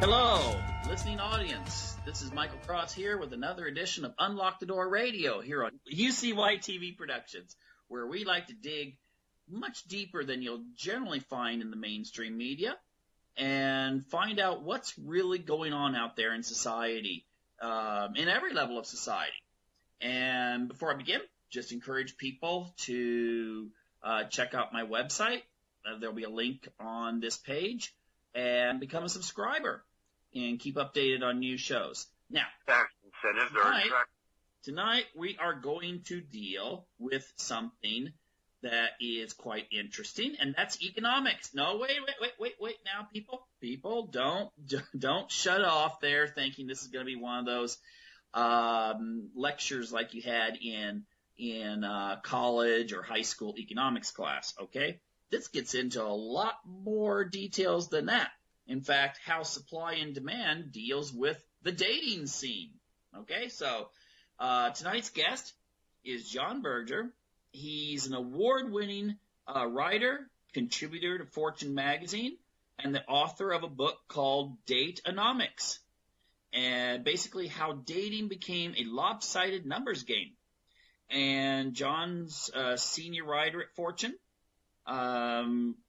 Hello, listening audience. This is Michael Cross here with another edition of Unlock the Door Radio here on UCY TV Productions, where we like to dig much deeper than you'll generally find in the mainstream media and find out what's really going on out there in society, in every level of society. And before I begin, just encourage people to check out my website. There'll be a link on this page, and become a subscriber and keep updated on new shows. Now, tonight we are going to deal with something that is quite interesting, and that's economics. No, wait now, people, don't shut off there thinking this is going to be one of those lectures like you had in college or high school economics class, okay? This gets into a lot more details than that. In fact, how supply and demand deals with the dating scene. Okay, so tonight's guest is Jon Birger. He's an award-winning writer, contributor to Fortune magazine, and the author of a book called Date-onomics, and basically how dating became a lopsided numbers game. And Jon's a senior writer at Fortune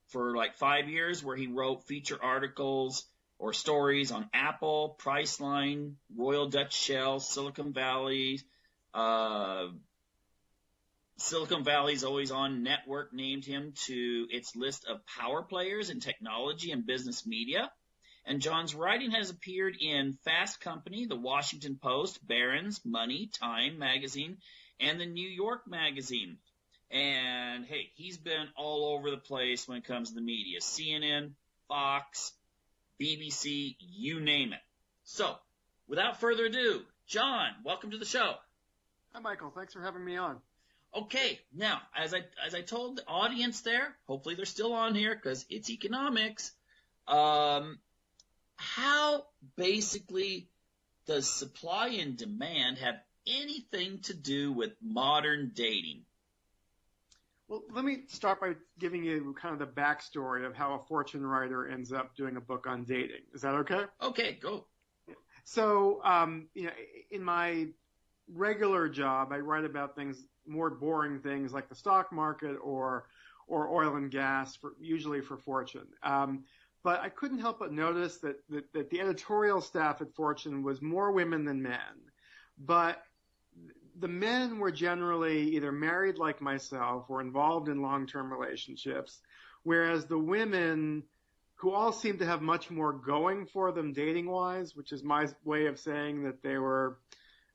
for like 5 years, where he wrote feature articles or stories on Apple, Priceline, Royal Dutch Shell, Silicon Valley's Always On Network named him to its list of power players in technology and business media. And Jon's writing has appeared in Fast Company, The Washington Post, Barron's, Money, Time Magazine, and the New York Magazine. And, hey, he's been all over the place when it comes to the media. CNN, Fox, BBC, you name it. So, without further ado, Jon, welcome to the show. Hi, Michael. Thanks for having me on. Okay, now, as I told the audience there, hopefully they're still on here because it's economics, how basically does supply and demand have anything to do with modern dating? Well, let me start by giving you kind of the backstory of how a Fortune writer ends up doing a book on dating. Is that okay? Okay, go. So, in my regular job, I write about more boring things like the stock market or oil and gas, usually for Fortune. But I couldn't help but notice that the editorial staff at Fortune was more women than men. But the men were generally either married like myself or involved in long-term relationships, whereas the women, who all seemed to have much more going for them dating-wise, which is my way of saying that they were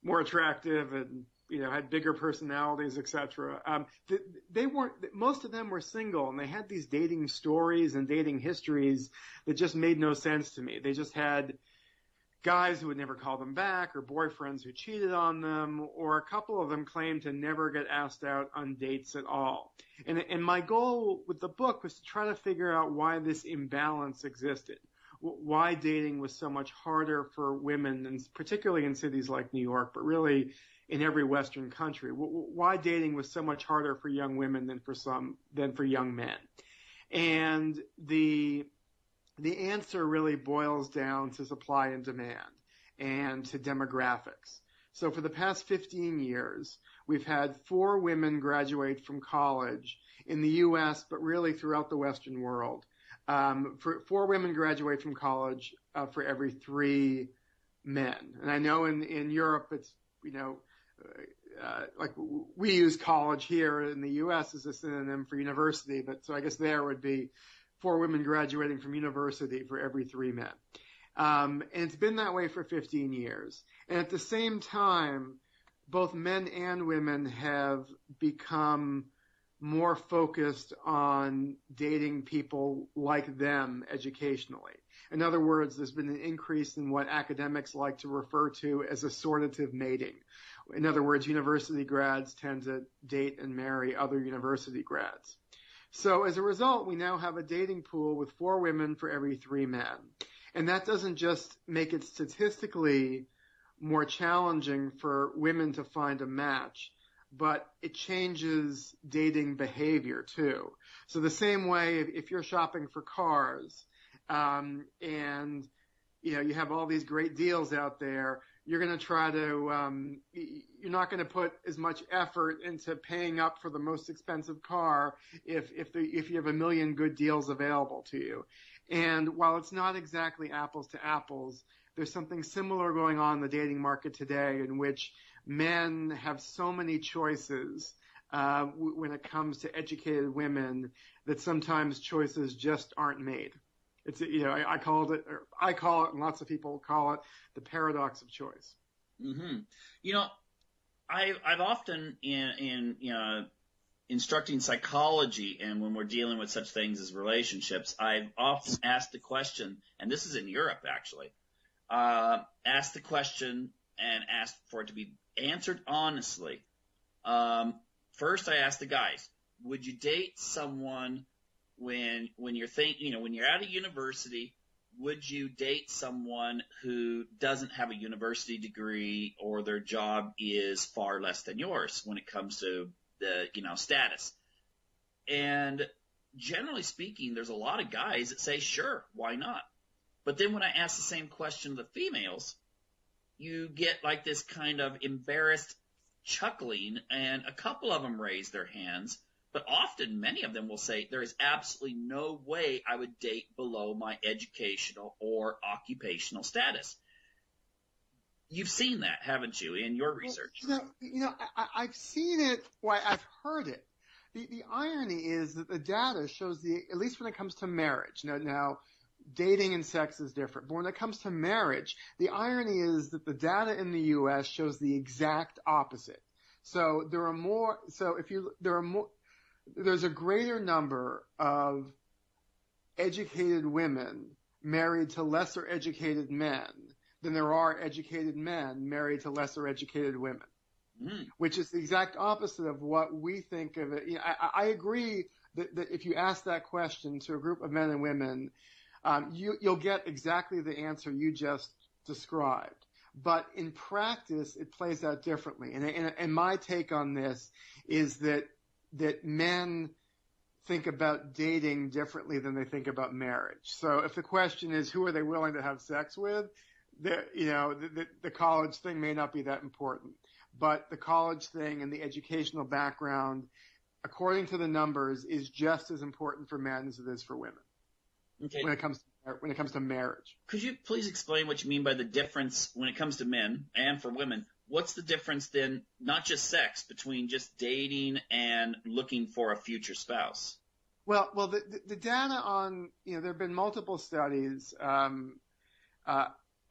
more attractive and, had bigger personalities, etc. They weren't. Most of them were single, and they had these dating stories and dating histories that just made no sense to me. They just had guys who would never call them back, or boyfriends who cheated on them, or a couple of them claimed to never get asked out on dates at all. And my goal with the book was to try to figure out why this imbalance existed, why dating was so much harder for women, and particularly in cities like New York, but really in every Western country, why dating was so much harder for young women than for young men. And the answer really boils down to supply and demand and to demographics. So for the past 15 years, we've had 4 women graduate from college in the U.S., but really throughout the Western world. 4 women graduate from college for every 3 men. And I know in Europe it's, like we use college here in the U.S. as a synonym for university, but so I guess there would be 4 women graduating from university for every 3 men. And it's been that way for 15 years. And at the same time, both men and women have become more focused on dating people like them educationally. In other words, there's been an increase in what academics like to refer to as assortative mating. In other words, university grads tend to date and marry other university grads. So as a result, we now have a dating pool with 4 women for every 3 men. And that doesn't just make it statistically more challenging for women to find a match, but it changes dating behavior too. So the same way if you're shopping for cars, and you have all these great deals out there. You're going to try to, you're not going to put as much effort into paying up for the most expensive car if you have a million good deals available to you. And while it's not exactly apples to apples, there's something similar going on in the dating market today, in which men have so many choices when it comes to educated women that sometimes choices just aren't made. It's, I call it, and lots of people call it, the paradox of choice. Mm-hmm. I've often in instructing psychology, and when we're dealing with such things as relationships, I've often asked the question, and this is in Europe actually, asked the question and asked for it to be answered honestly. First, I asked the guys, would you date someone when you're when you're at a university, would you date someone who doesn't have a university degree or their job is far less than yours when it comes to the, status? And generally speaking, there's a lot of guys that say, sure, why not? But then when I ask the same question to the females, you get like this kind of embarrassed chuckling, and a couple of them raise their hands. But often, many of them will say, there is absolutely no way I would date below my educational or occupational status. You've seen that, haven't you, in your research? I've seen it. Well, I've heard it. The irony is that the data shows at least when it comes to marriage. Now, dating and sex is different, but when it comes to marriage, the irony is that the data in the U.S. shows the exact opposite. So there's a greater number of educated women married to lesser educated men than there are educated men married to lesser educated women, which is the exact opposite of what we think of it. I agree that if you ask that question to a group of men and women, you'll get exactly the answer you just described. But in practice, it plays out differently. And my take on this is that men think about dating differently than they think about marriage. So if the question is who are they willing to have sex with, the college thing may not be that important. But the college thing and the educational background, according to the numbers, is just as important for men as it is for women. Okay. When it comes to marriage. Could you please explain what you mean by the difference when it comes to men and for women? What's the difference then, not just sex, between just dating and looking for a future spouse? Well, the data on, there have been multiple studies on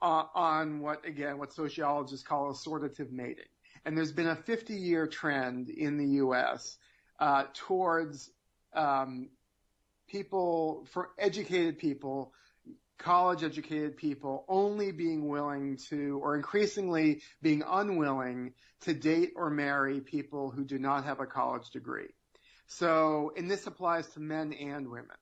what sociologists call assortative mating. And there's been a 50-year trend in the U.S. Towards people, for educated people, college-educated people, only being willing to, or increasingly being unwilling to date or marry people who do not have a college degree. So, and this applies to men and women.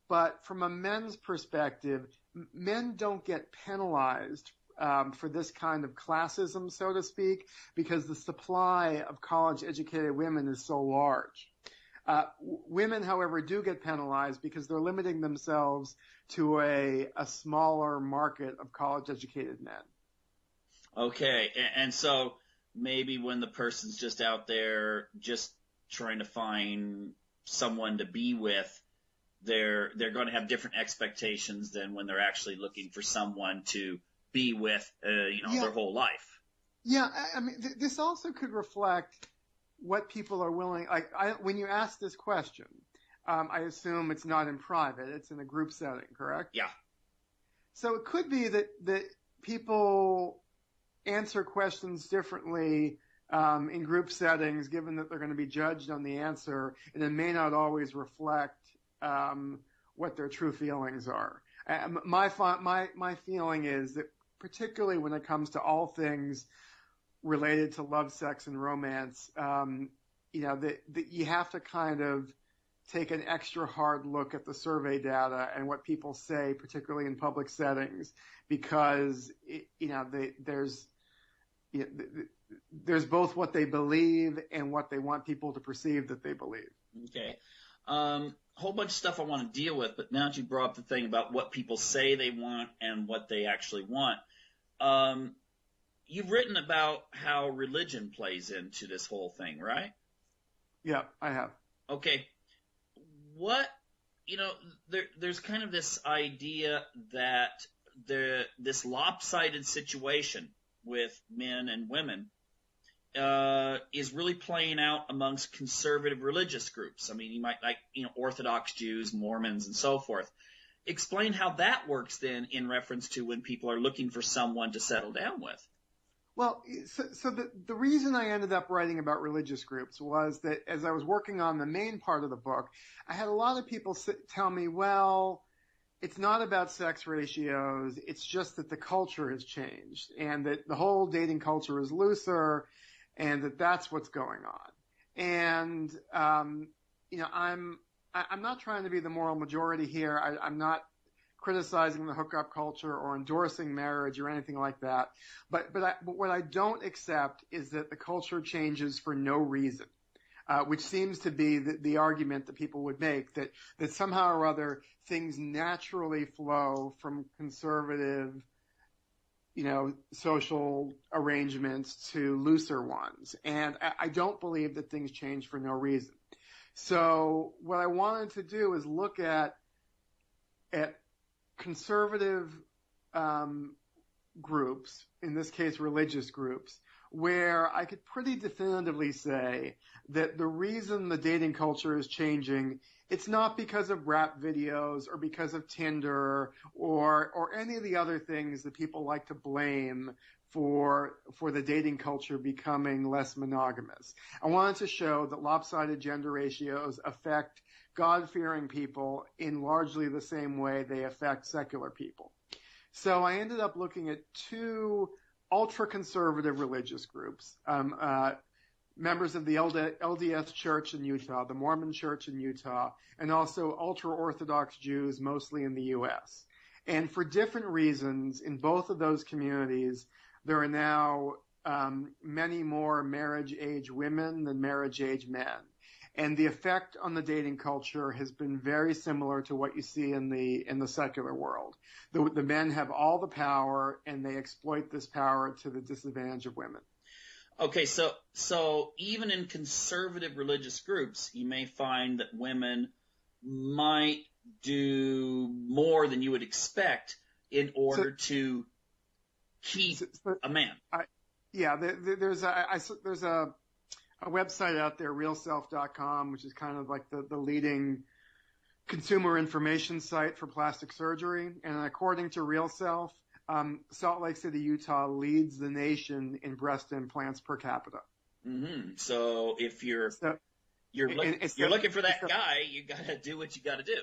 But from a men's perspective, men don't get penalized for this kind of classism, so to speak, because the supply of college-educated women is so large. Women, however, do get penalized because they're limiting themselves to a smaller market of college-educated men. Okay, and so maybe when the person's just out there just trying to find someone to be with, they're going to have different expectations than when they're actually looking for someone to be with, their whole life. Yeah, I mean, this also could reflect what people are willing. When you ask this question, I assume it's not in private; it's in a group setting, correct? Yeah. So it could be that people answer questions differently in group settings, given that they're going to be judged on the answer, and it may not always reflect what their true feelings are. My feeling is that, particularly when it comes to all things related to love, sex, and romance, that you have to kind of take an extra hard look at the survey data and what people say, particularly in public settings, because there's both what they believe and what they want people to perceive that they believe. Okay. Whole bunch of stuff I want to deal with, but now that you brought up the thing about what people say they want and what they actually want, you've written about how religion plays into this whole thing, right? Yeah, I have. Okay. What, there's kind of this idea that this lopsided situation with men and women is really playing out amongst conservative religious groups. I mean, you might Orthodox Jews, Mormons, and so forth. Explain how that works then in reference to when people are looking for someone to settle down with. Well, so the reason I ended up writing about religious groups was that as I was working on the main part of the book, I had a lot of people tell me, well, it's not about sex ratios. It's just that the culture has changed and that the whole dating culture is looser and that's what's going on. And, I'm not trying to be the moral majority here. I'm not criticizing the hookup culture or endorsing marriage or anything like that. But what I don't accept is that the culture changes for no reason, which seems to be the argument that people would make, that somehow or other things naturally flow from conservative, social arrangements to looser ones. And I don't believe that things change for no reason. So what I wanted to do is look at conservative groups, in this case religious groups, where I could pretty definitively say that the reason the dating culture is changing, it's not because of rap videos or because of Tinder or any of the other things that people like to blame for the dating culture becoming less monogamous. I wanted to show that lopsided gender ratios affect God-fearing people in largely the same way they affect secular people. So I ended up looking at two ultra-conservative religious groups, members of the LDS Church in Utah, the Mormon Church in Utah, and also ultra-Orthodox Jews, mostly in the U.S. And for different reasons, in both of those communities, there are now many more marriage-age women than marriage-age men. And the effect on the dating culture has been very similar to what you see in the secular world. The men have all the power, and they exploit this power to the disadvantage of women. Okay, so even in conservative religious groups, you may find that women might do more than you would expect in order to keep a man. There's a website out there, realself.com, which is kind of like the leading consumer information site for plastic surgery. And according to Real Self, Salt Lake City, Utah leads the nation in breast implants per capita. Mm-hmm. So if you're looking for that guy, you got to do what you got to do.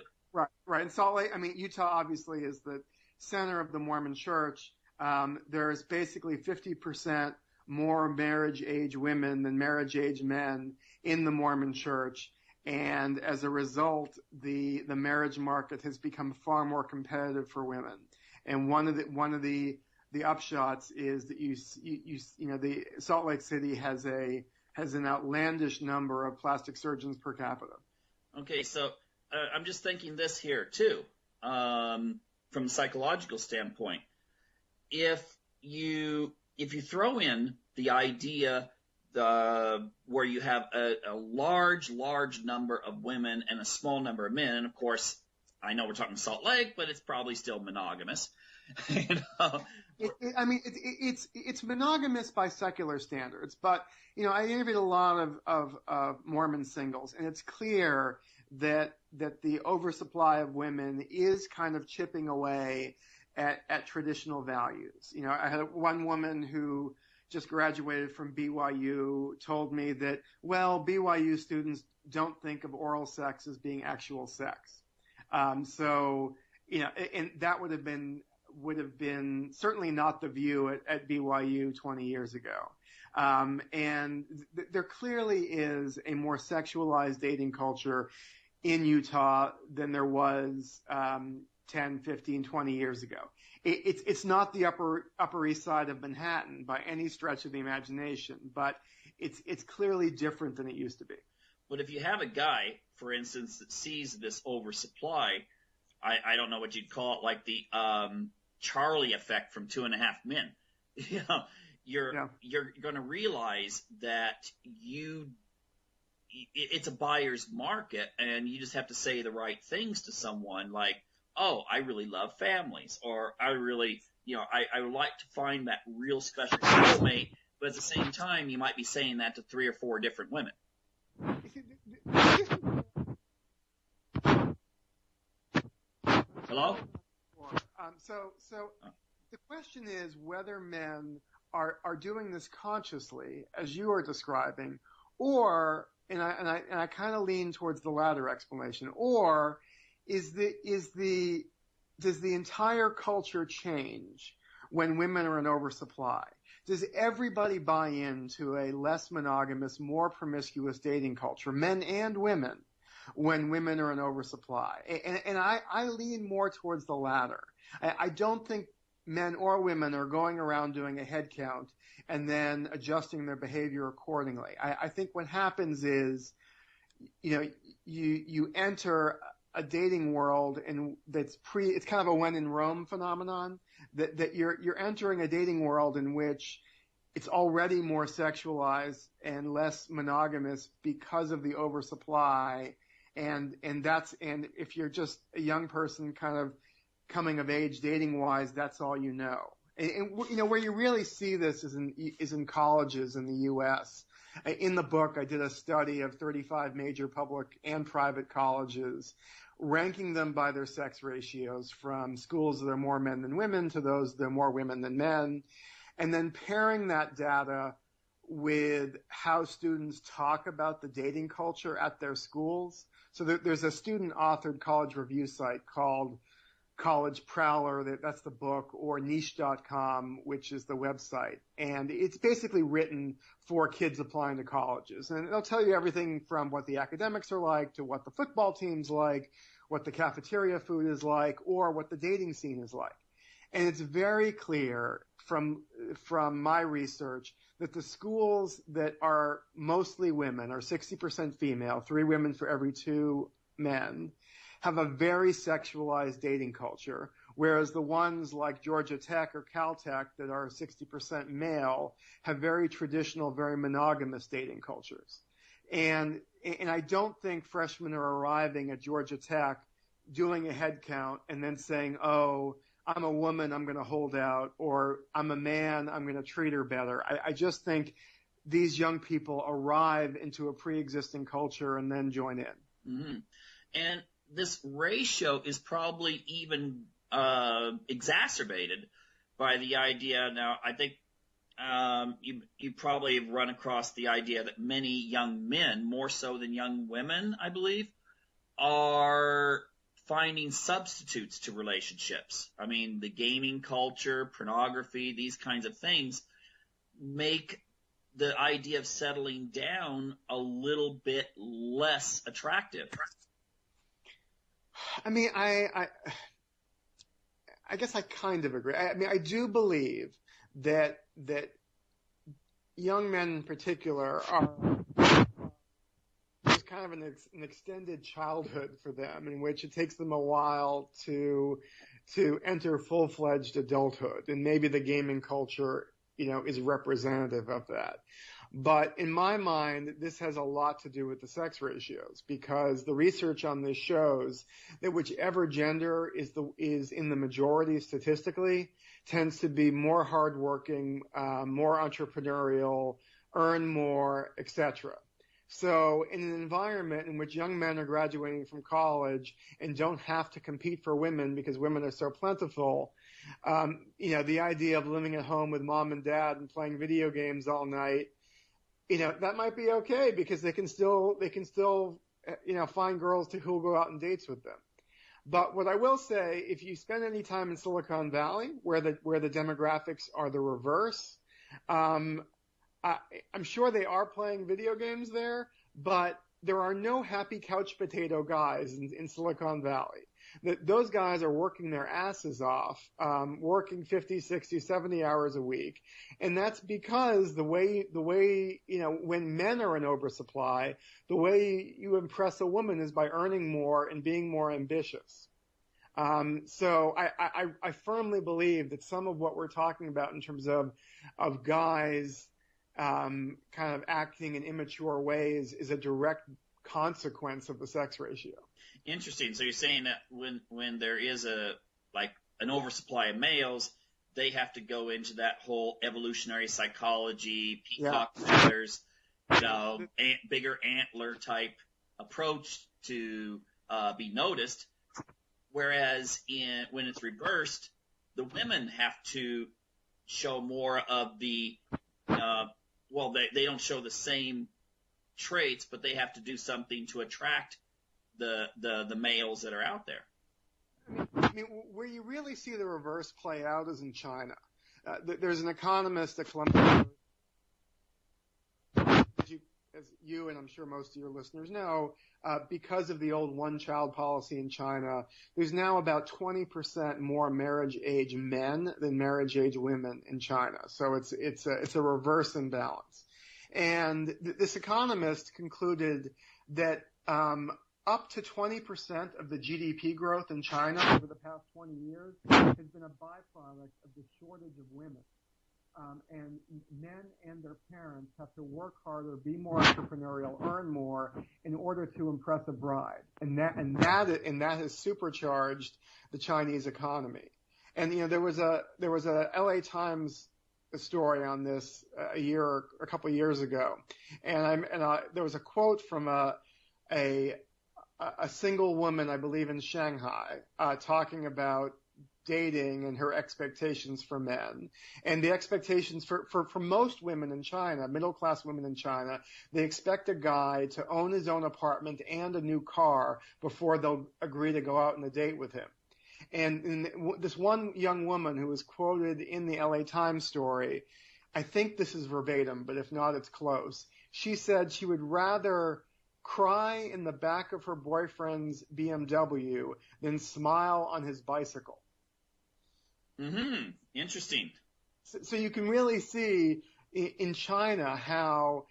Right. And Salt Lake, Utah obviously is the center of the Mormon Church. There's basically 50% more marriage-age women than marriage-age men in the Mormon Church. And as a result, the marriage market has become far more competitive for women. And one of the upshots is that the Salt Lake City has an outlandish number of plastic surgeons per capita. Okay, so I'm just thinking this here too, from a psychological standpoint. If you throw in the idea where you have a large number of women and a small number of men, and of course, I know we're talking Salt Lake, but it's probably still monogamous. It's monogamous by secular standards, but I interviewed a lot of Mormon singles, and it's clear that the oversupply of women is kind of chipping away at traditional values. I had one woman who just graduated from BYU told me that, well, BYU students don't think of oral sex as being actual sex. And that would have been certainly not the view at BYU 20 years ago. And there clearly is a more sexualized dating culture in Utah than there was 10, 15, 20 years ago. It's not the Upper East Side of Manhattan by any stretch of the imagination, but it's clearly different than it used to be. But if you have a guy, for instance, that sees this oversupply, I don't know what you'd call it, like the Charlie effect from Two and a Half Men. You know, you're going to realize that it's a buyer's market, and you just have to say the right things to someone, like, oh, I really love families, or I really, I would like to find that real special soulmate. But at the same time, you might be saying that to 3 or 4 different women. Hello? So the question is whether men are doing this consciously, as you are describing, or, and I kind of lean towards the latter explanation, or does the entire culture change when women are in oversupply? Does everybody buy into a less monogamous, more promiscuous dating culture, men and women, when women are in oversupply? And I lean more towards the latter. I don't think men or women are going around doing a head count and then adjusting their behavior accordingly. I think what happens is, you enter a dating world it's kind of a when in Rome phenomenon, that you're entering a dating world in which it's already more sexualized and less monogamous because of the oversupply. And if you're just a young person kind of coming of age dating wise, that's all you know. And where you really see this is in colleges in the U.S. In the book, I did a study of 35 major public and private colleges, ranking them by their sex ratios, from schools that are more men than women to those that are more women than men, and then pairing that data with how students talk about the dating culture at their schools. So there's a student-authored college review site called College Prowler, that's the book, or niche.com, which is the website. And it's basically written for kids applying to colleges. And it'll tell you everything from what the academics are like to what the football team's like, what the cafeteria food is like, or what the dating scene is like. And it's very clear from my research that the schools that are mostly women, are 60% female, 3 women for every 2 men, have a very sexualized dating culture, whereas the ones like Georgia Tech or Caltech that are 60% male have very traditional, very monogamous dating cultures. And I don't think freshmen are arriving at Georgia Tech doing a head count and then saying, oh, I'm a woman, I'm going to hold out, or I'm a man, I'm going to treat her better. I just think these young people arrive into a pre-existing culture and then join in. Mm-hmm. And this ratio is probably even exacerbated by the idea. Now, I think you probably have run across the idea that many young men, more so than young women, I believe, are finding substitutes to relationships. I mean, the gaming culture, pornography, these kinds of things make the idea of settling down a little bit less attractive. I mean, I guess I kind of agree. I mean, I do believe that young men in particular are there's kind of an extended childhood for them, in which it takes them a while to enter full-fledged adulthood, and maybe the gaming culture, is representative of that. But in my mind, this has a lot to do with the sex ratios, because the research on this shows that whichever gender is in the majority statistically tends to be more hardworking, more entrepreneurial, earn more, etc. So in an environment in which young men are graduating from college and don't have to compete for women because women are so plentiful, the idea of living at home with mom and dad and playing video games all night, that might be okay because they can still find girls who will go out on dates with them. But what I will say, if you spend any time in Silicon Valley, where the demographics are the reverse, I'm sure they are playing video games there, but there are no happy couch potato guys in Silicon Valley. those guys are working their asses off, working 50, 60, 70 hours a week. And that's because the way, when men are in oversupply, the way you impress a woman is by earning more and being more ambitious. So I firmly believe that some of what we're talking about in terms of guys, kind of acting in immature ways is a direct consequence of the sex ratio. Interesting. So you're saying that when there is an oversupply of males, they have to go into that whole evolutionary psychology, peacock feathers, bigger antler type approach to be noticed. Whereas when it's reversed, the women have to show more of the they don't show the same traits, but they have to do something to attract the males that are out there. I mean, where you really see the reverse play out is in China. There's an economist at Columbia, as you and I'm sure most of your listeners know, because of the old one-child policy in China, there's now about 20% more marriage-age men than marriage-age women in China. So it's a reverse imbalance. And this economist concluded that up to 20% of the GDP growth in China over the past 20 years has been a byproduct of the shortage of women. And men and their parents have to work harder, be more entrepreneurial, earn more in order to impress a bride. And that has supercharged the Chinese economy. And there was a LA Times story on this a couple of years ago, and there was a quote from a single woman, I believe in Shanghai, talking about dating and her expectations for men. And the expectations for most women in China, middle-class women in China, they expect a guy to own his own apartment and a new car before they'll agree to go out on a date with him. And this one young woman who was quoted in the LA Times story, I think this is verbatim, but if not, it's close. She said she would rather cry in the back of her boyfriend's BMW than smile on his bicycle. Mm-hmm. Interesting. So you can really see in China how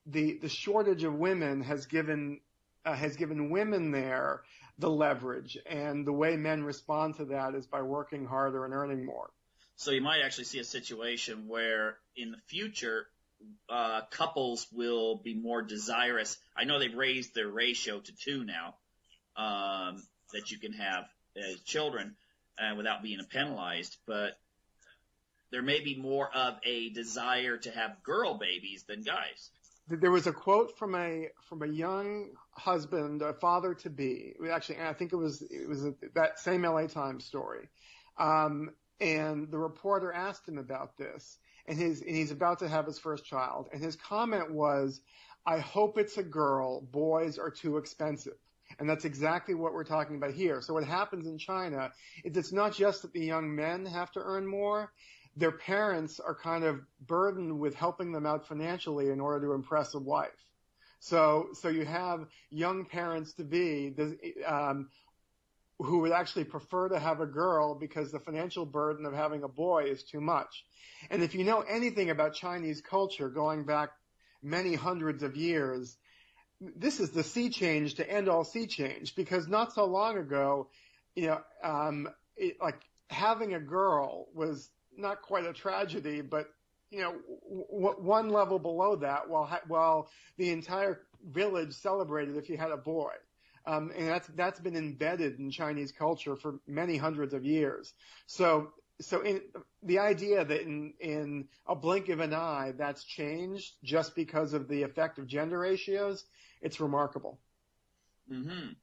the shortage of women has given women there the leverage, and the way men respond to that is by working harder and earning more. So you might actually see a situation where in the future couples will be more desirous. I know they've raised their ratio to 2 now, that you can have children without being penalized, but there may be more of a desire to have girl babies than guys. There was a quote from a young husband, a father to be. Actually, I think it was that same LA Times story. And the reporter asked him about this, and he's about to have his first child, and his comment was, "I hope it's a girl. Boys are too expensive." And that's exactly what we're talking about here. So what happens in China is it's not just that the young men have to earn more. Their parents are kind of burdened with helping them out financially in order to impress a wife. So you have young parents to be who would actually prefer to have a girl because the financial burden of having a boy is too much. And if you know anything about Chinese culture going back many hundreds of years, this is the sea change to end all sea change, because not so long ago, having a girl was not quite a tragedy, but one level below that, while the entire village celebrated if you had a boy, and that's been embedded in Chinese culture for many hundreds of years. So the idea that in a blink of an eye that's changed just because of the effect of gender ratios, it's remarkable. Mm-hmm.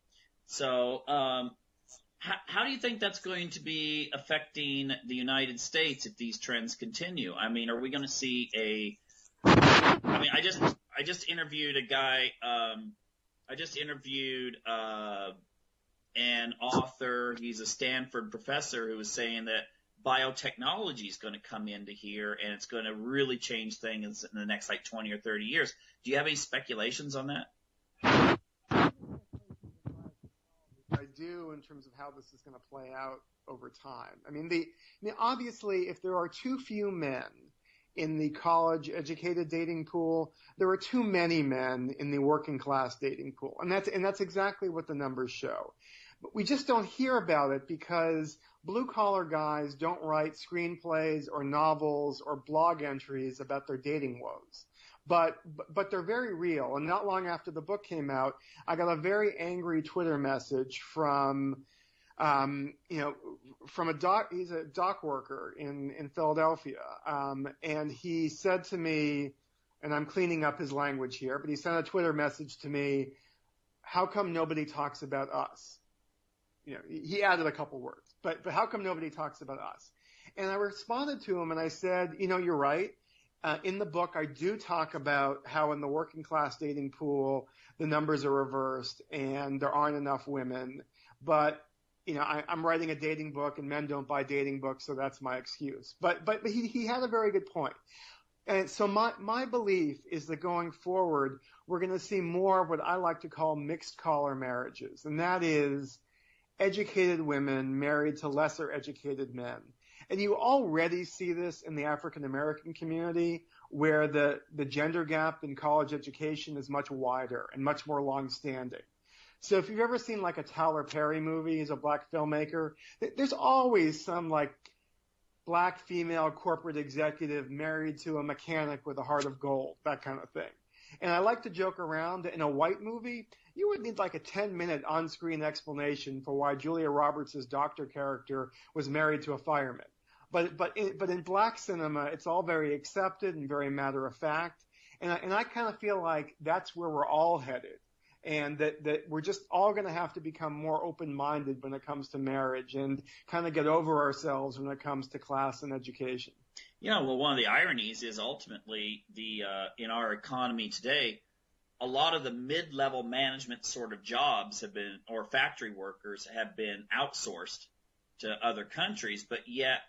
So, how do you think that's going to be affecting the United States if these trends continue? I mean, are we going to see I just interviewed a guy. I just interviewed an author. He's a Stanford professor who was saying that biotechnology is going to come into here, and it's going to really change things in the next 20 or 30 years. Do you have any speculations on that? I do, clue in terms of how this is going to play out over time. I mean, obviously, if there are too few men in the college-educated dating pool, there are too many men in the working-class dating pool, and that's exactly what the numbers show. But we just don't hear about it because blue-collar guys don't write screenplays or novels or blog entries about their dating woes. But they're very real. And not long after the book came out, I got a very angry Twitter message from from a doc. He's a dock worker in Philadelphia. And he said to me, and I'm cleaning up his language here, but he sent a Twitter message to me, "How come nobody talks about us?" He added a couple words, but how come nobody talks about us? And I responded to him and I said, you're right. In the book, I do talk about how in the working class dating pool, the numbers are reversed and there aren't enough women. But, I'm writing a dating book and men don't buy dating books, so that's my excuse. But he had a very good point. And so my belief is that going forward, we're going to see more of what I like to call mixed collar marriages. And that is educated women married to lesser educated men. And you already see this in the African American community where the gender gap in college education is much wider and much more long-standing. So if you've ever seen like a Tyler Perry movie, he's a black filmmaker, there's always some like black female corporate executive married to a mechanic with a heart of gold, that kind of thing. And I like to joke around that in a white movie, you would need like a 10-minute on-screen explanation for why Julia Roberts' doctor character was married to a fireman. But in black cinema, it's all very accepted and very matter of fact. And I kind of feel like that's where we're all headed. And that we're just all going to have to become more open-minded when it comes to marriage and kind of get over ourselves when it comes to class and education. Well, one of the ironies is ultimately in our economy today, a lot of the mid-level management sort of jobs have been, or factory workers have been outsourced to other countries, but yet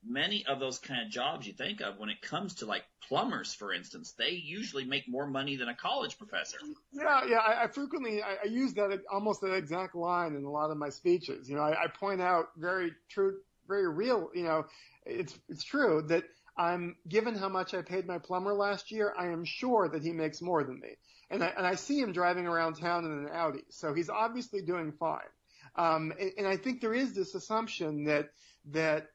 many of those kind of jobs you think of when it comes to like plumbers, for instance, they usually make more money than a college professor. Yeah. I frequently use that almost that exact line in a lot of my speeches. I point out very true, very real. It's true that given how much I paid my plumber last year, I am sure that he makes more than me. And I see him driving around town in an Audi, so he's obviously doing fine. And I think there is this assumption that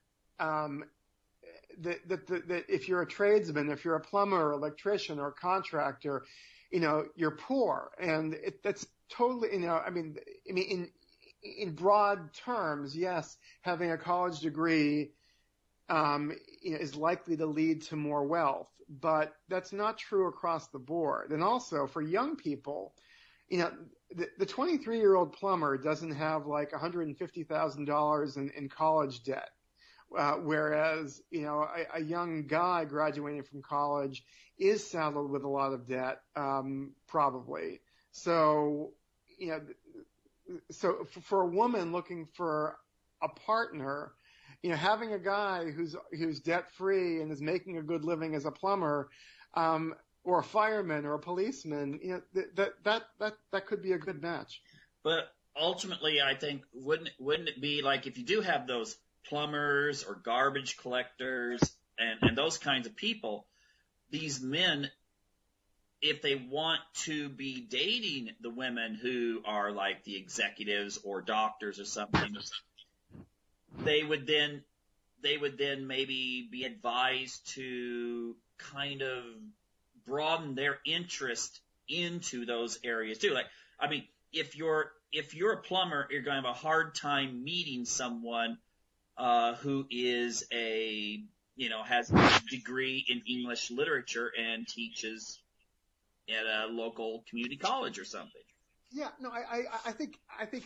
if you're a tradesman, if you're a plumber or electrician or contractor, you're poor. And that's totally, in broad terms, yes, having a college degree, is likely to lead to more wealth, but that's not true across the board. And also for young people, the 23-year-old plumber doesn't have like $150,000 in college debt. Whereas, a young guy graduating from college is saddled with a lot of debt, probably. So, so for a woman looking for a partner, having a guy who's debt free and is making a good living as a plumber, or a fireman or a policeman, that could be a good match. But ultimately, I think wouldn't it be like if you do have those plumbers or garbage collectors and those kinds of people, these men, if they want to be dating the women who are like the executives or doctors or something, they would then maybe be advised to kind of broaden their interest into those areas too. Like, I mean, if you're a plumber, you're going to have a hard time meeting someone who is has a degree in English literature and teaches at a local community college or something. Yeah, no, I think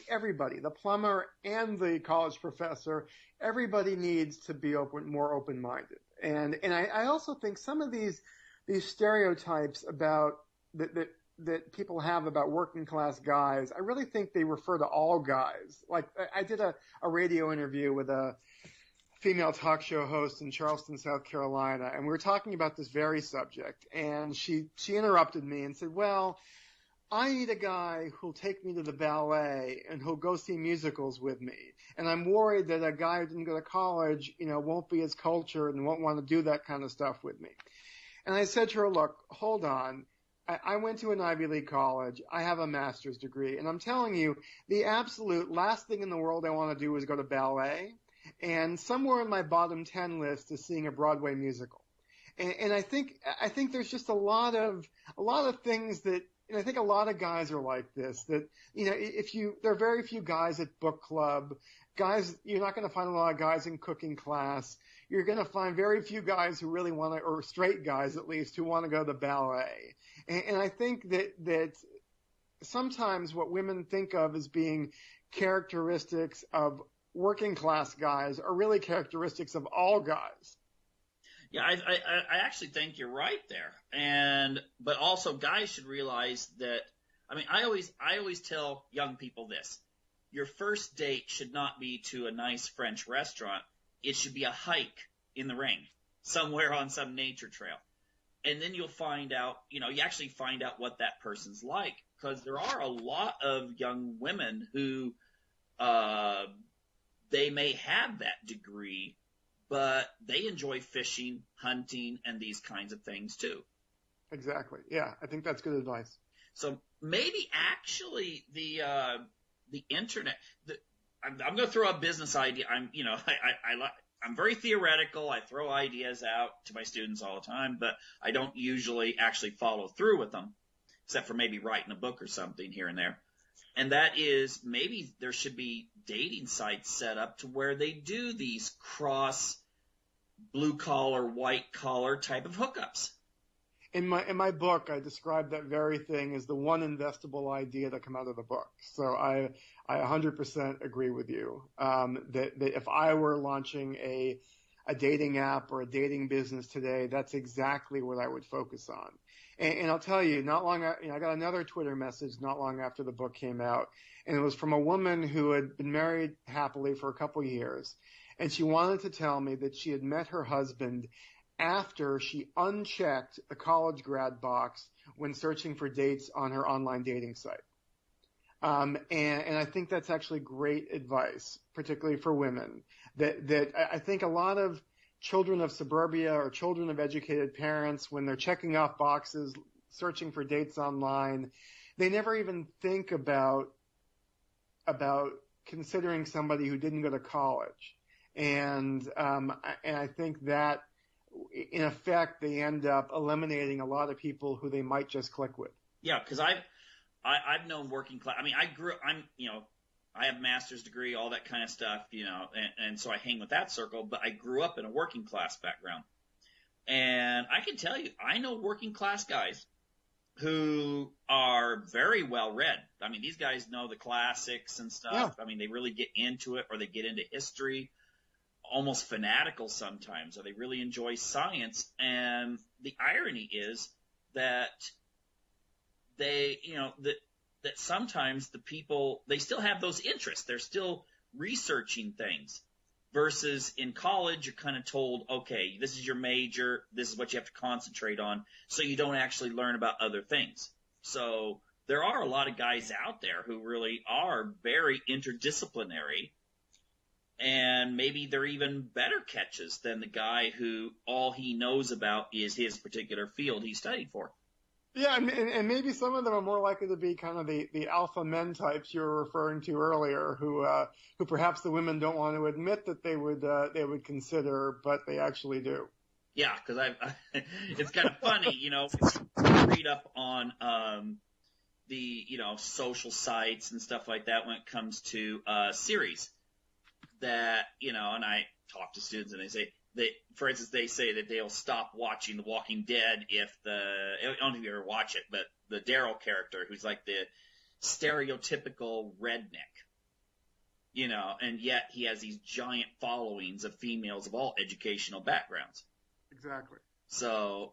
everybody, the plumber and the college professor, everybody needs to be more open-minded. And I also think some of these stereotypes about that people have about working class guys, I really think they refer to all guys. Like I did a radio interview with a female talk show host in Charleston, South Carolina, and we were talking about this very subject, and she interrupted me and said, well, I need a guy who'll take me to the ballet and who'll go see musicals with me. And I'm worried that a guy who didn't go to college, won't be as cultured and won't want to do that kind of stuff with me. And I said to her, look, hold on. I went to an Ivy League college. I have a master's degree. And I'm telling you, the absolute last thing in the world I want to do is go to ballet. And somewhere in my bottom 10 list is seeing a Broadway musical. And I think there's just a lot of things that, and I think a lot of guys are like this, that, there are very few guys at book club. Guys, you're not going to find a lot of guys in cooking class. You're going to find very few guys who really want to, or straight guys at least, who want to go to ballet. And I think that sometimes what women think of as being characteristics of working class guys are really characteristics of all guys. Yeah, I actually think you're right there. But also guys should realize that, I always tell young people this. Your first date should not be to a nice French restaurant. It should be a hike in the rain, somewhere on some nature trail. And then you'll find out, you actually find out what that person's like. Because there are a lot of young women who, they may have that degree, but they enjoy fishing, hunting, and these kinds of things too. Exactly. Yeah, I think that's good advice. So maybe actually the internet. I'm going to throw a business idea. I'm very theoretical. I throw ideas out to my students all the time, but I don't usually actually follow through with them, except for maybe writing a book or something here and there. And that is, maybe there should be dating sites set up to where they do these cross blue collar, white collar type of hookups. In my book, I described that very thing as the one investable idea that came out of the book. So I 100% agree with you, that if I were launching a dating app or a dating business today, that's exactly what I would focus on. And I'll tell you, I got another Twitter message not long after the book came out, and it was from a woman who had been married happily for a couple years, and she wanted to tell me that she had met her husband after she unchecked the college grad box when searching for dates on her online dating site. And I think that's actually great advice, particularly for women, that I think a lot of children of suburbia or children of educated parents, when they're checking off boxes, searching for dates online, they never even think about considering somebody who didn't go to college. And I think that, in effect, they end up eliminating a lot of people who they might just click with. Yeah, because I've known working class. I have a master's degree, all that kind of stuff, and so I hang with that circle. But I grew up in a working class background, and I can tell you, I know working class guys who are very well read. These guys know the classics and stuff. Yeah. They really get into it, or they get into history. Almost fanatical sometimes, or they really enjoy science. And the irony is that they, that sometimes the people, they still have those interests. They're still researching things, versus in college, you're kind of told, okay, this is your major. This is what you have to concentrate on. So you don't actually learn about other things. So there are a lot of guys out there who really are very interdisciplinary. And maybe they're even better catches than the guy who all he knows about is his particular field he studied for. Yeah, and maybe some of them are more likely to be kind of the alpha men types you were referring to earlier, who perhaps the women don't want to admit that they would consider, but they actually do. Yeah, because it's kind of funny, read up on the social sites and stuff like that when it comes to series. That, and I talk to students and they say, for instance, they say that they'll stop watching The Walking Dead if I don't know if you ever watch it, but the Daryl character, who's like the stereotypical redneck, and yet he has these giant followings of females of all educational backgrounds. Exactly. So,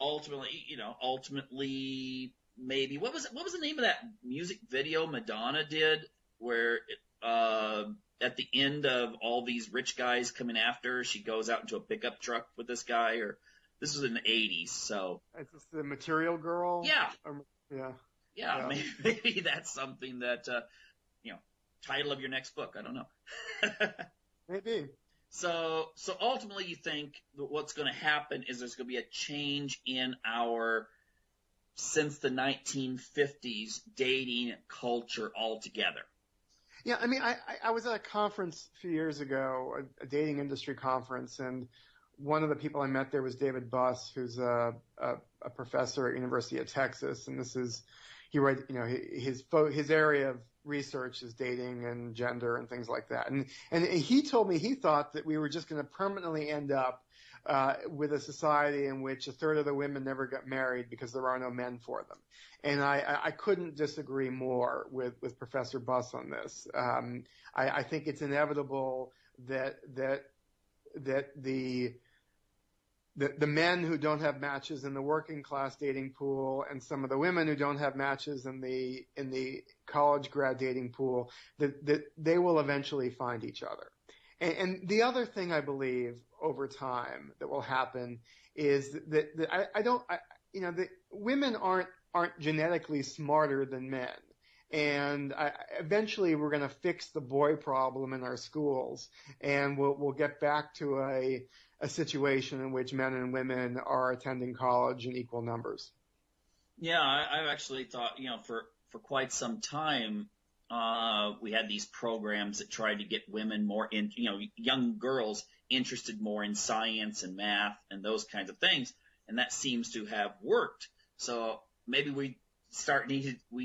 ultimately, maybe, what was the name of that music video Madonna did where at the end of all these rich guys coming after her, she goes out into a pickup truck with this guy, or this was in the 80s, so. Is this the Material Girl? Yeah. Yeah. Yeah, maybe that's something that, title of your next book. I don't know. Maybe. So ultimately you think that what's going to happen is there's going to be a change in since the 1950s, dating culture altogether. Yeah, I mean, I was at a conference a few years ago, a dating industry conference, and one of the people I met there was David Buss, who's a professor at University of Texas, and he writes, his area of research is dating and gender and things like that, and he told me he thought that we were just going to permanently end up with a society in which a third of the women never got married because there are no men for them. And I couldn't disagree more with Professor Buss on this. I think it's inevitable that the men who don't have matches in the working class dating pool and some of the women who don't have matches in the college grad dating pool, that they will eventually find each other. And the other thing I believe over time that will happen is that that women aren't genetically smarter than men. And eventually we're going to fix the boy problem in our schools, and we'll get back to a situation in which men and women are attending college in equal numbers. Yeah, I've actually thought, for quite some time, we had these programs that tried to get women more young girls interested more in science and math and those kinds of things, and that seems to have worked. So maybe we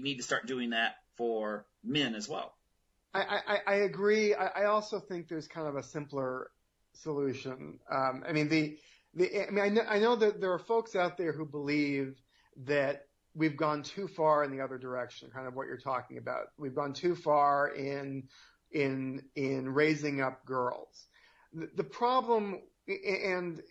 need to start doing that for men as well. I agree. I also think there's kind of a simpler solution. I know that there are folks out there who believe that we've gone too far in the other direction, kind of what you're talking about. We've gone too far in raising up girls. The problem, and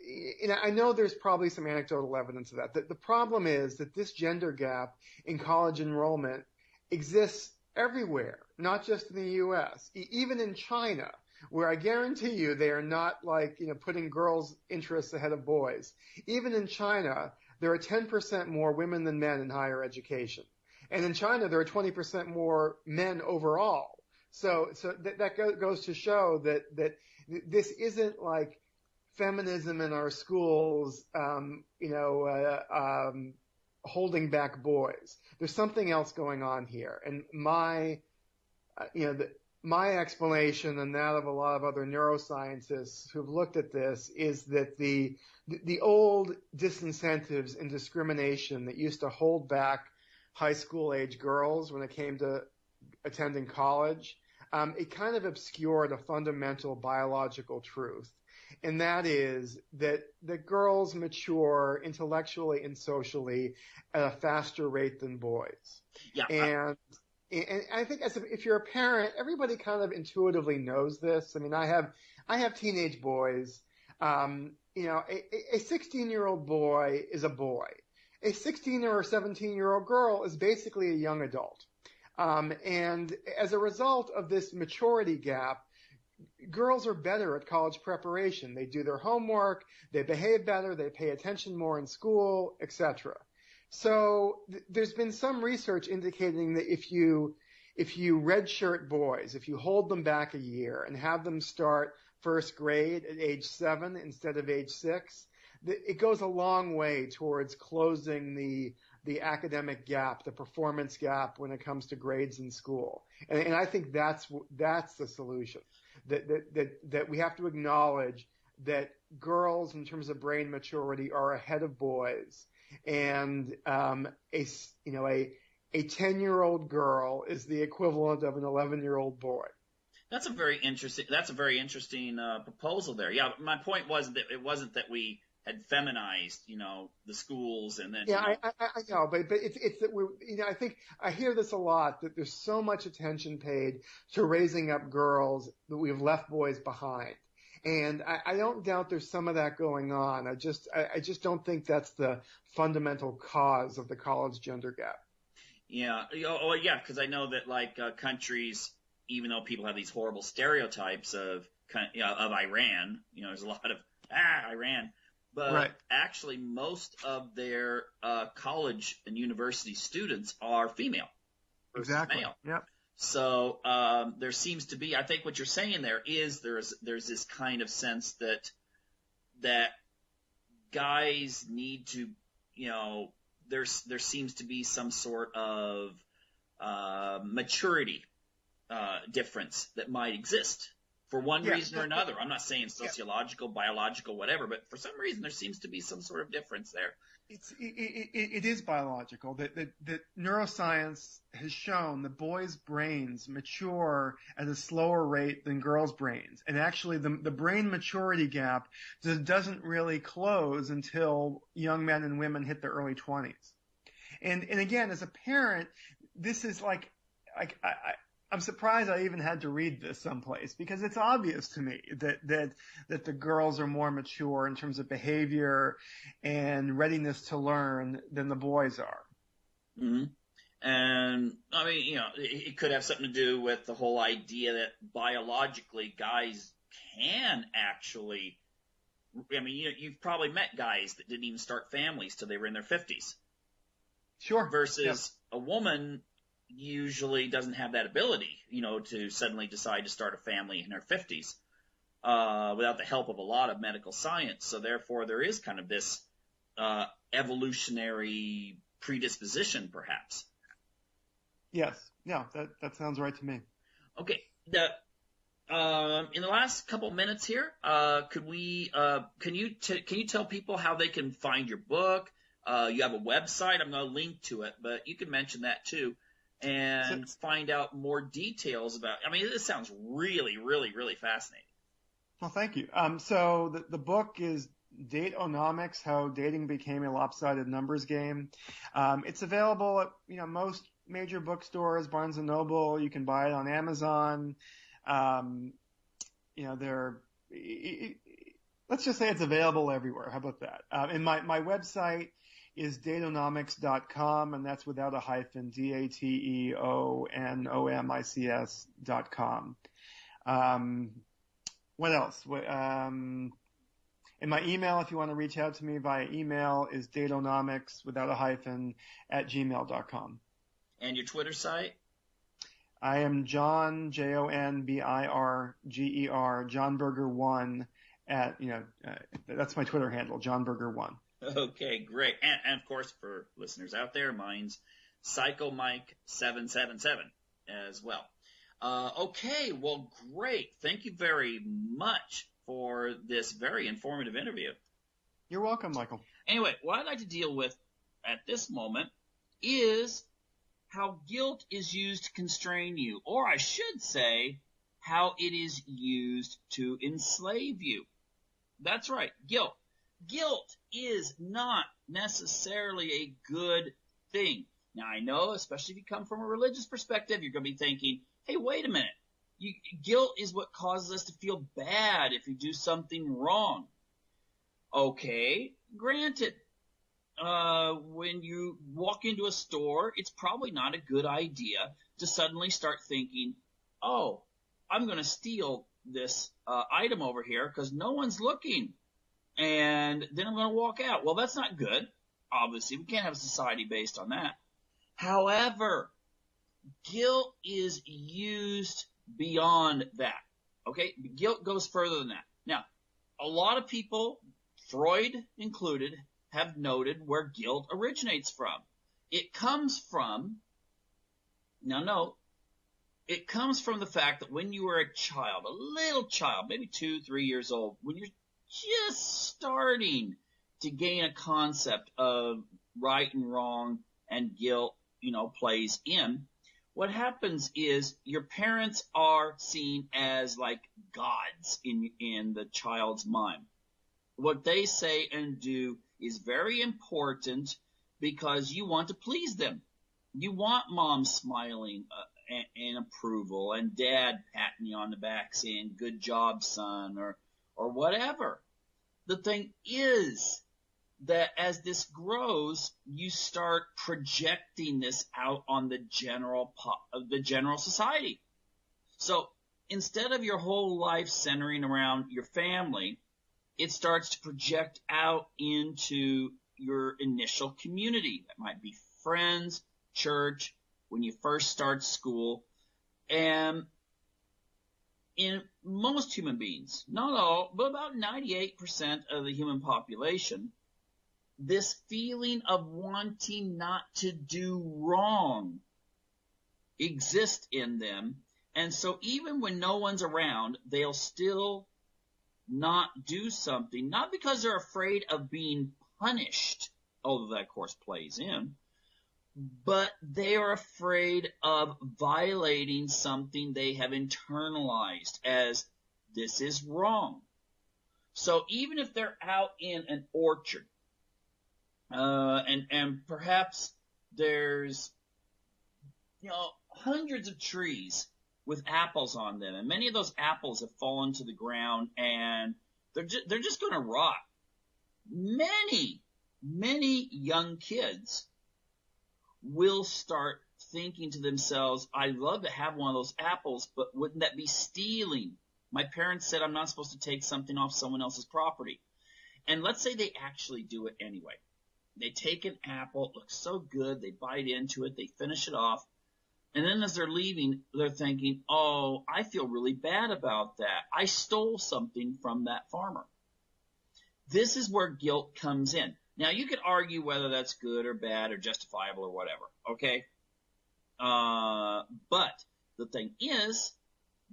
I know there's probably some anecdotal evidence of that. The problem is that this gender gap in college enrollment exists everywhere, not just in the U.S., even in China, where I guarantee you they are not putting girls' interests ahead of boys. Even in China, there are 10% more women than men in higher education. And in China, there are 20% more men overall. So that goes to show that this isn't like feminism in our schools, holding back boys. There's something else going on here. And my explanation and that of a lot of other neuroscientists who've looked at this is that the old disincentives and discrimination that used to hold back high school age girls when it came to attending college, it kind of obscured a fundamental biological truth. And that is that girls mature intellectually and socially at a faster rate than boys. Yeah. And I think if you're a parent, everybody kind of intuitively knows this. I mean, I have teenage boys. A 16-year-old boy is a boy. A 16 or 17-year-old girl is basically a young adult. And as a result of this maturity gap, girls are better at college preparation. They do their homework, they behave better, they pay attention more in school, etc. So there's been some research indicating that if you redshirt boys, if you hold them back a year and have them start first grade at age 7 instead of age 6, it goes a long way towards closing the academic gap, the performance gap when it comes to grades in school. And I think that's the solution. That we have to acknowledge that girls in terms of brain maturity are ahead of boys, and a 10-year-old girl is the equivalent of an 11-year-old boy. That's a very interesting proposal there. Yeah, my point was that it wasn't that we had feminized, the schools and then. Yeah, I know, but it's that we're, I think I hear this a lot, that there's so much attention paid to raising up girls that we've left boys behind. And I don't doubt there's some of that going on. I just don't think that's the fundamental cause of the college gender gap. Yeah. Oh, yeah, because I know that countries, even though people have these horrible stereotypes of Iran, there's a lot of Iran. but Right. actually most of their college and university students are female versus Exactly. male. Yep. So there seems to be, I think what you're saying there is there's this kind of sense that guys need to, there seems to be some sort of maturity difference that might exist for one reason or another. I'm not saying sociological, biological, whatever, but for some reason there seems to be some sort of difference there. It is biological that neuroscience has shown that boys' brains mature at a slower rate than girls' brains, and actually the brain maturity gap doesn't really close until young men and women hit their early 20s. And again, as a parent, this is like I'm surprised I even had to read this someplace, because it's obvious to me that the girls are more mature in terms of behavior and readiness to learn than the boys are. Mm-hmm. And I mean, it could have something to do with the whole idea that biologically guys can actually, I mean, you've probably met guys that didn't even start families till they were in their 50s. Sure. Versus a woman usually doesn't have that ability, to suddenly decide to start a family in her 50s without the help of a lot of medical science. So therefore, there is kind of this evolutionary predisposition, perhaps. Yes. Yeah, that sounds right to me. Okay. In the last couple minutes here, can you tell people how they can find your book? You have a website. I'm going to link to it, but you can mention that too. And find out more details about. I mean, this sounds really, really, really fascinating. Well, thank you. So the book is Date-onomics: How Dating Became a Lopsided Numbers Game. It's available at most major bookstores, Barnes and Noble. You can buy it on Amazon. Let's just say it's available everywhere. How about that? And my website is dateonomics.com, and that's without a hyphen, dateonomics.com. What else? And my email, if you want to reach out to me via email, is dateonomics without a hyphen @gmail.com. And your Twitter site? I am Jon, JonBirger, Jon Birger 1 that's my Twitter handle, Jon Birger 1. Okay, great. And of course, for listeners out there, mine's PsychoMike777 as well. Okay, well, great. Thank you very much for this very informative interview. You're welcome, Michael. Anyway, what I'd like to deal with at this moment is how guilt is used to constrain you, or I should say, how it is used to enslave you. That's right, guilt. Guilt is not necessarily a good thing. Now, I know, especially if you come from a religious perspective, you're going to be thinking, hey, wait a minute. Guilt is what causes us to feel bad if you do something wrong. Okay, granted. When you walk into a store, it's probably not a good idea to suddenly start thinking, oh, I'm going to steal this item over here because no one's looking. And then I'm going to walk out. Well, that's not good. Obviously, we can't have a society based on that. However, guilt is used beyond that. Okay? Guilt goes further than that. Now, a lot of people, Freud included, have noted where guilt originates from. It comes from the fact that when you were a child, a little child, maybe 2-3 years old, when you're just starting to gain a concept of right and wrong and guilt, plays in, what happens is your parents are seen as like gods in the child's mind. What they say and do is very important because you want to please them. You want mom smiling and approval and dad patting you on the back saying, good job, son, or whatever. The thing is that as this grows, you start projecting this out on the general society. So instead of your whole life centering around your family, it starts to project out into your initial community. That might be friends, church, when you first start school. And in most human beings, not all, but about 98% of the human population, this feeling of wanting not to do wrong exists in them. And so even when no one's around, they'll still not do something, not because they're afraid of being punished, although that, of course, plays in, but they are afraid of violating something they have internalized as this is wrong. So even if they're out in an orchard, and perhaps there's, hundreds of trees with apples on them, and many of those apples have fallen to the ground, and they're just going to rot. Many young kids will start thinking to themselves, I'd love to have one of those apples, but wouldn't that be stealing? My parents said I'm not supposed to take something off someone else's property. And let's say they actually do it anyway. They take an apple, it looks so good, they bite into it, they finish it off, and then as they're leaving, they're thinking, oh, I feel really bad about that. I stole something from that farmer. This is where guilt comes in. Now, you could argue whether that's good or bad or justifiable or whatever, okay? But the thing is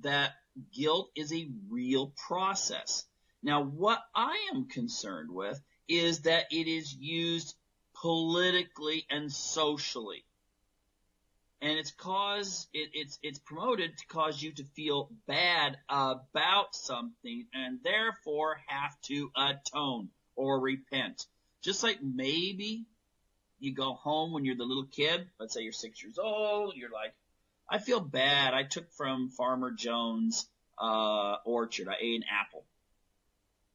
that guilt is a real process. Now, what I am concerned with is that it is used politically and socially. And it's promoted to cause you to feel bad about something and therefore have to atone or repent. Just like maybe you go home when you're the little kid, let's say you're 6 years old, you're like, I feel bad. I took from Farmer Jones' orchard. I ate an apple.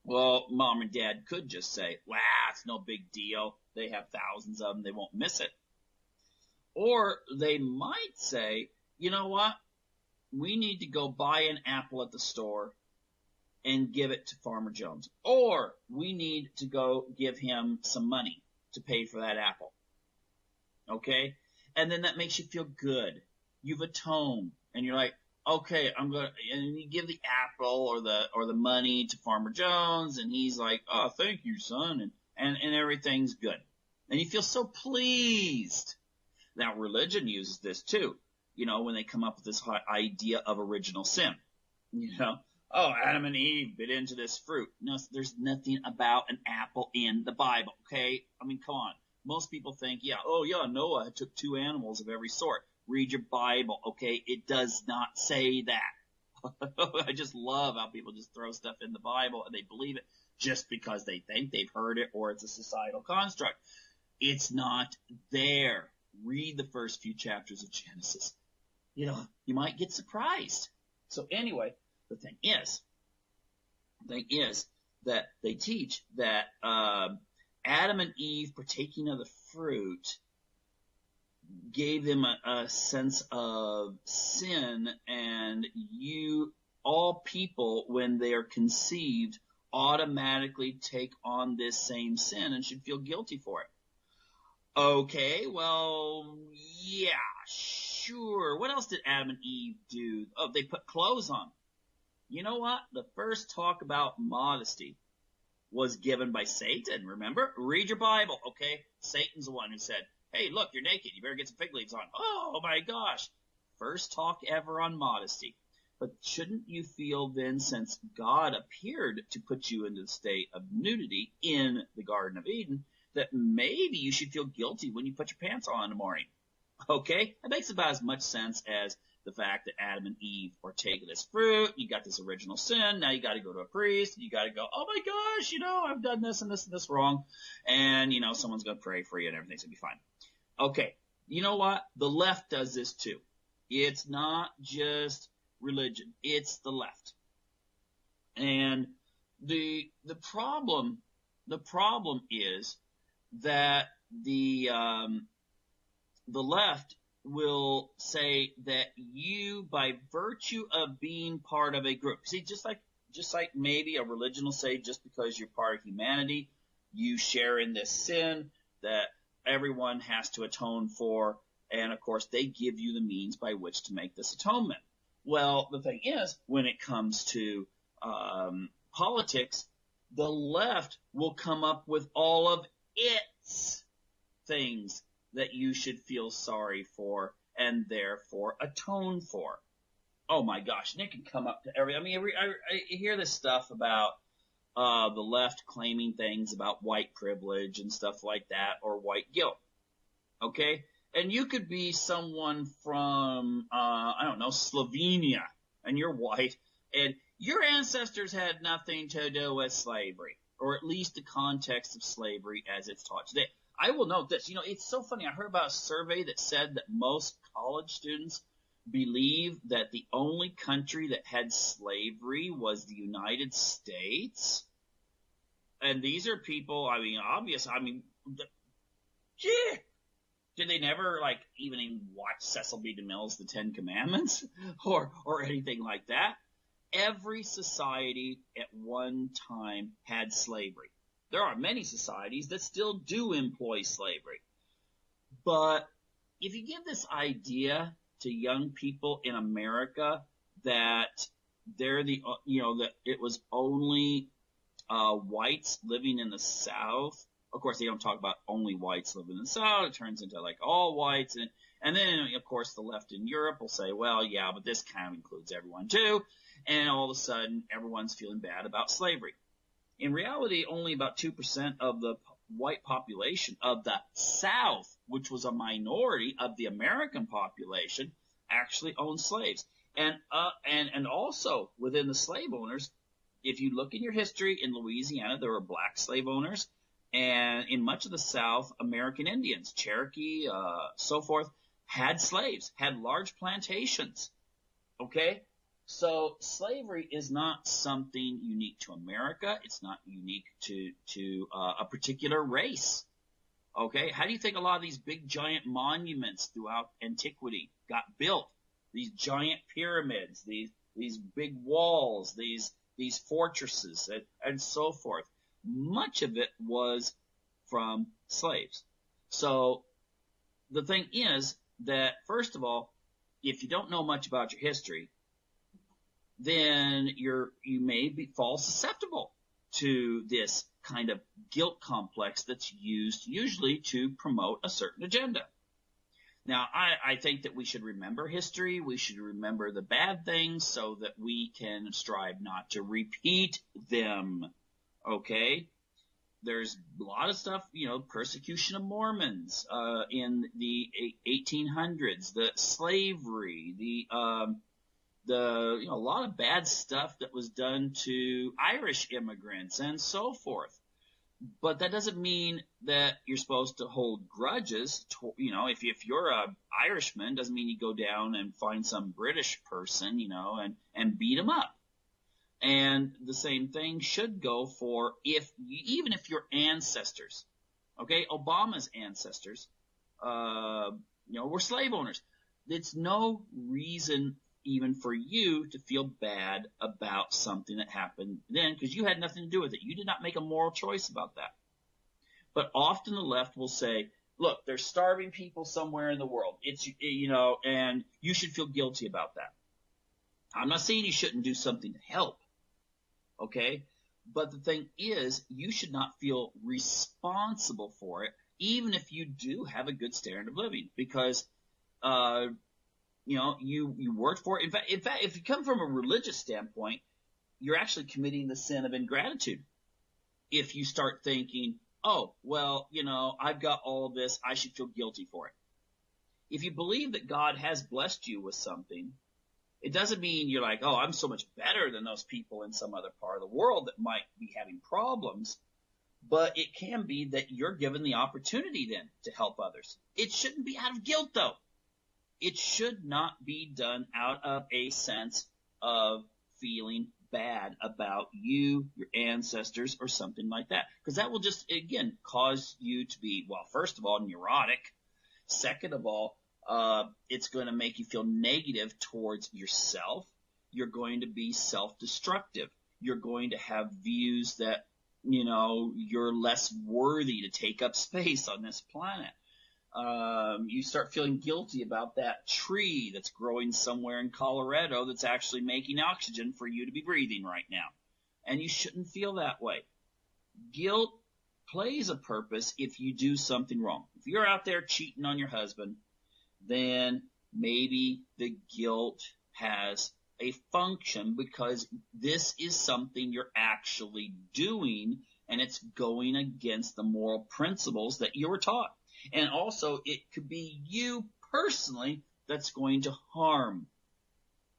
Well, mom and dad could just say, wow, it's no big deal. They have thousands of them. They won't miss it. Or they might say, you know what? We need to go buy an apple at the store and give it to Farmer Jones. Or we need to go give him some money to pay for that apple. Okay? And then that makes you feel good. You've atoned. And you're like, okay, and you give the apple or the money to Farmer Jones, and he's like, oh, thank you, son, and everything's good. And you feel so pleased. Now, religion uses this too, when they come up with this idea of original sin. Oh, Adam and Eve bit into this fruit. No, there's nothing about an apple in the Bible, okay? I mean, come on. Most people think, Noah took 2 animals of every sort. Read your Bible, okay? It does not say that. I just love how people just throw stuff in the Bible and they believe it just because they think they've heard it or it's a societal construct. It's not there. Read the first few chapters of Genesis. You might get surprised. So anyway, the thing is that they teach that Adam and Eve partaking of the fruit gave them a sense of sin, and all people, when they are conceived, automatically take on this same sin and should feel guilty for it. Okay, well, yeah, sure. What else did Adam and Eve do? Oh, they put clothes on. You know what? The first talk about modesty was given by Satan, remember? Read your Bible, okay? Satan's the one who said, hey, look, you're naked. You better get some fig leaves on. Oh, my gosh. First talk ever on modesty. But shouldn't you feel then, since God appeared to put you into the state of nudity in the Garden of Eden, that maybe you should feel guilty when you put your pants on in the morning? Okay? That makes about as much sense as the fact that Adam and Eve partake of this fruit. You got this original sin. Now you got to go to a priest. You got to go, oh my gosh, I've done this and this and this wrong. And, someone's going to pray for you and everything's going to be fine. Okay. You know what? The left does this too. It's not just religion. It's the left. And the problem is that the left will say that you, by virtue of being part of a group, see, just like just like maybe a religion will say, just because you're part of humanity, you share in this sin that everyone has to atone for. And of course, they give you the means by which to make this atonement. Well, the thing is, when it comes to politics, the left will come up with all of its things that you should feel sorry for and therefore atone for. Oh my gosh, Nick can come up to I hear this stuff about the left claiming things about white privilege and stuff like that, or white guilt. Okay? And you could be someone from, Slovenia, and you're white, and your ancestors had nothing to do with slavery, or at least the context of slavery as it's taught today. I will note this. It's so funny. I heard about a survey that said that most college students believe that the only country that had slavery was the United States. And these are people, did they never, even watch Cecil B. DeMille's The Ten Commandments or anything like that? Every society at one time had slavery. There are many societies that still do employ slavery. But if you give this idea to young people in America that that it was only whites living in the South. Of course, they don't talk about only whites living in the South. It turns into all whites. And then, of course, the left in Europe will say, well, yeah, but this kind of includes everyone too. And all of a sudden, everyone's feeling bad about slavery. In reality, only about 2% of the white population of the South, which was a minority of the American population, actually owned slaves. And also within the slave owners, if you look in your history, in Louisiana, there were black slave owners. And in much of the South, American Indians, Cherokee, so forth, had slaves, had large plantations. Okay? So slavery is not something unique to America. It's not unique to a particular race. Okay? How do you think a lot of these big giant monuments throughout antiquity got built? These giant pyramids, these big walls, these fortresses, and so forth. Much of it was from slaves. So the thing is that, first of all, if you don't know much about your history, then you may fall susceptible to this kind of guilt complex that's used usually to promote a certain agenda. Now, I think that we should remember history. We should remember the bad things so that we can strive not to repeat them. Okay? There's a lot of stuff, persecution of Mormons, in the 1800s, the slavery, a lot of bad stuff that was done to Irish immigrants and so forth. But that doesn't mean that you're supposed to hold grudges. If you're a Irishman, doesn't mean you go down and find some British person, and beat him up. And the same thing should go for even if your ancestors, okay, Obama's ancestors, were slave owners. It's no reason even for you to feel bad about something that happened then, because you had nothing to do with it. You did not make a moral choice about that. But often the left will say, look, there's starving people somewhere in the world. And you should feel guilty about that. I'm not saying you shouldn't do something to help. Okay? But the thing is, you should not feel responsible for it, even if you do have a good standard of living, because, you worked for it. In fact, if you come from a religious standpoint, you're actually committing the sin of ingratitude. If you start thinking, oh, well, I've got all of this, I should feel guilty for it. If you believe that God has blessed you with something, it doesn't mean you're like, oh, I'm so much better than those people in some other part of the world that might be having problems. But it can be that you're given the opportunity then to help others. It shouldn't be out of guilt, though. It should not be done out of a sense of feeling bad about you, your ancestors, or something like that. Because that will just, again, cause you to be, well, first of all, neurotic. Second of all, it's going to make you feel negative towards yourself. You're going to be self-destructive. You're going to have views that, you're less worthy to take up space on this planet. You start feeling guilty about that tree that's growing somewhere in Colorado that's actually making oxygen for you to be breathing right now. And you shouldn't feel that way. Guilt plays a purpose if you do something wrong. If you're out there cheating on your husband, then maybe the guilt has a function because this is something you're actually doing and it's going against the moral principles that you were taught. And also, it could be you personally that's going to harm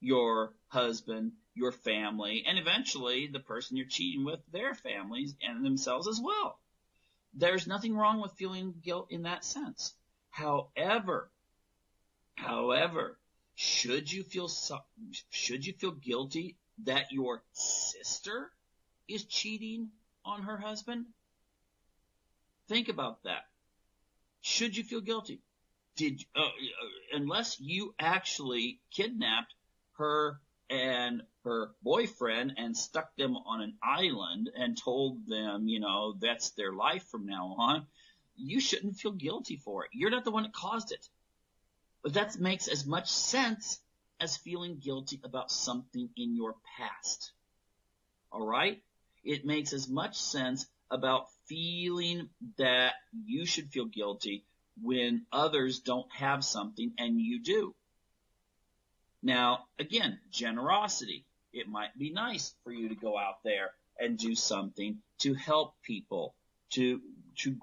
your husband, your family, and eventually the person you're cheating with, their families and themselves as well. There's nothing wrong with feeling guilt in that sense. However, should you feel guilty that your sister is cheating on her husband? Think about that. Should you feel guilty? Unless you actually kidnapped her and her boyfriend and stuck them on an island and told them, that's their life from now on, you shouldn't feel guilty for it. You're not the one that caused it. But that makes as much sense as feeling guilty about something in your past. All right? It makes as much sense about feeling that you should feel guilty when others don't have something and you do. Now, again, generosity. It might be nice for you to go out there and do something to help people, to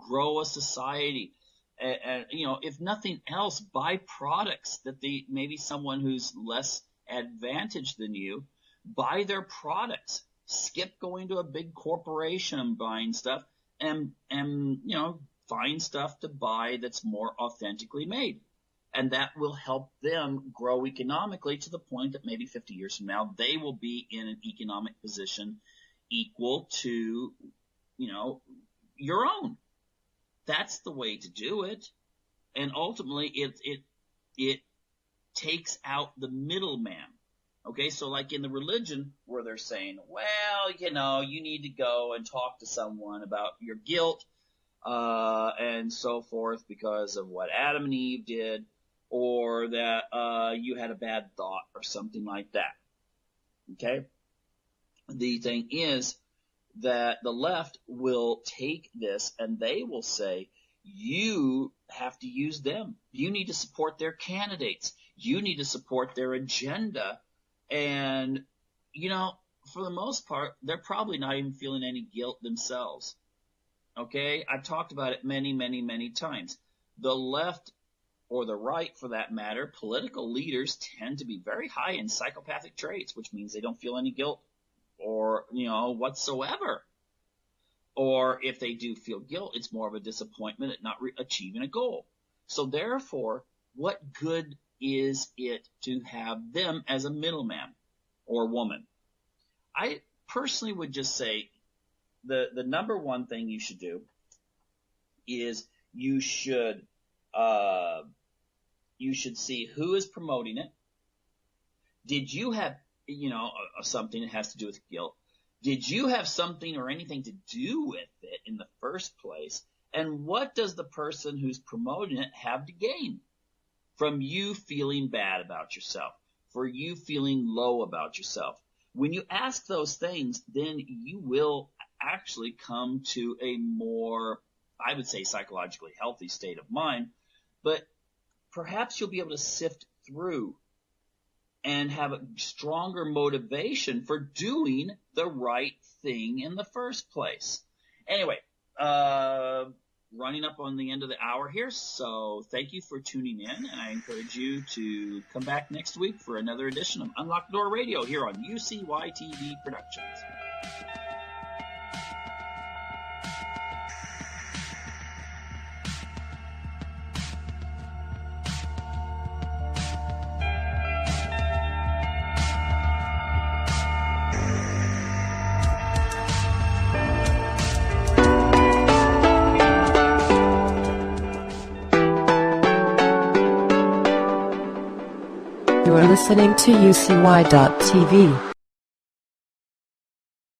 grow a society. And if nothing else, buy products that maybe someone who's less advantaged than you, buy their products. Skip going to a big corporation and buying stuff and find stuff to buy that's more authentically made. And that will help them grow economically to the point that maybe 50 years from now, they will be in an economic position equal to, your own. That's the way to do it. And ultimately, it takes out the middleman. Okay, so like in the religion where they're saying, well, you need to go and talk to someone about your guilt and so forth because of what Adam and Eve did, or that you had a bad thought or something like that. Okay? The thing is that the left will take this and they will say, you have to use them. You need to support their candidates. You need to support their agenda. And, for the most part, they're probably not even feeling any guilt themselves. Okay? I've talked about it many, many, many times. The left, or the right for that matter, political leaders tend to be very high in psychopathic traits, which means they don't feel any guilt or, whatsoever. Or if they do feel guilt, it's more of a disappointment at not achieving a goal. So therefore, what good is it to have them as a middleman or woman? I personally would just say the number one thing you should do is you should see who is promoting it. Did you have, something that has to do with guilt? Did you have something or anything to do with it in the first place? And what does the person who's promoting it have to gain from you feeling bad about yourself, for you feeling low about yourself? When you ask those things, then you will actually come to a more, I would say, psychologically healthy state of mind, but perhaps you'll be able to sift through and have a stronger motivation for doing the right thing in the first place. Anyway, running up on the end of the hour here, so thank you for tuning in, and I encourage you to come back next week for another edition of Unlock the Door Radio here on UCY-TV Productions. You are listening to UCY.TV.